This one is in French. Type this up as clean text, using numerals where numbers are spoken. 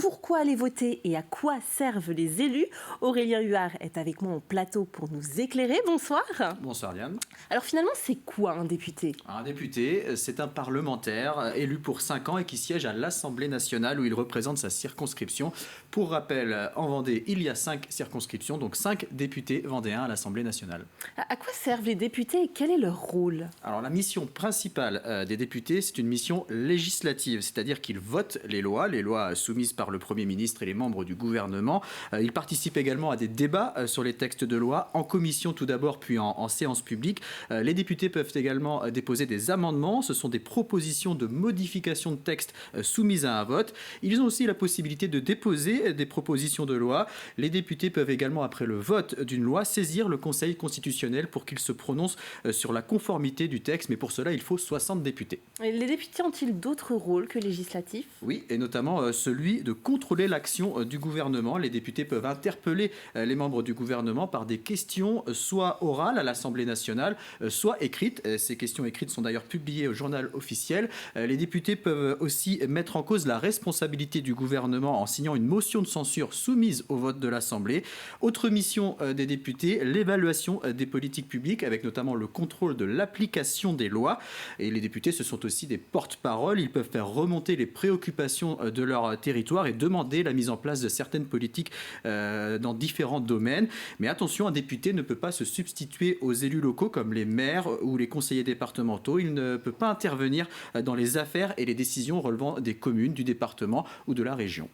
pourquoi aller voter et à quoi servent les élus. Aurélien Huard est avec moi en plateau pour nous éclairer. Bonsoir. Bonsoir Liane. Alors finalement, c'est quoi un député ? Un député, c'est un parlementaire élu pour 5 ans et qui siège à l'Assemblée nationale où il représente sa circonscription. Pour rappel, en Vendée, il y a 5 circonscriptions, donc 5 députés vendéens à l'Assemblée nationale. À quoi servent les députés et quel est leur rôle ? Alors la mission principale des députés, c'est une mission législative, c'est-à-dire qu'ils votent les lois soumises par le Premier ministre et les membres du gouvernement. Ils participent également à des débats sur les textes de loi, en commission tout d'abord, puis en séance publique. Les députés peuvent également déposer des amendements, ce sont des propositions de modification de texte soumises à un vote. Ils ont aussi la possibilité de déposer des propositions de loi. Les députés peuvent également, après le vote d'une loi, saisir le Conseil constitutionnel pour qu'il se prononce sur la conformité du texte, mais pour cela, il faut 60 députés. Et les députés ont-ils d'autres rôles que législatifs ? Oui, et notamment celui de contrôler l'action du gouvernement. Les députés peuvent interpeller les membres du gouvernement par des questions soit orales à l'Assemblée nationale, soit écrites. Ces questions écrites sont d'ailleurs publiées au journal officiel. Les députés peuvent aussi mettre en cause la responsabilité du gouvernement en signant une motion de censure soumise au vote de l'Assemblée. Autre mission des députés, l'évaluation des politiques publiques, avec notamment le contrôle de l'application des lois. Et les députés, ce sont aussi des porte-paroles. Ils peuvent faire remonter les préoccupations de leur territoire et demander la mise en place de certaines politiques dans différents domaines. Mais attention, un député ne peut pas se substituer aux élus locaux comme les maires ou les conseillers départementaux. Il ne peut pas intervenir dans les affaires et les décisions relevant des communes, du département ou de la région.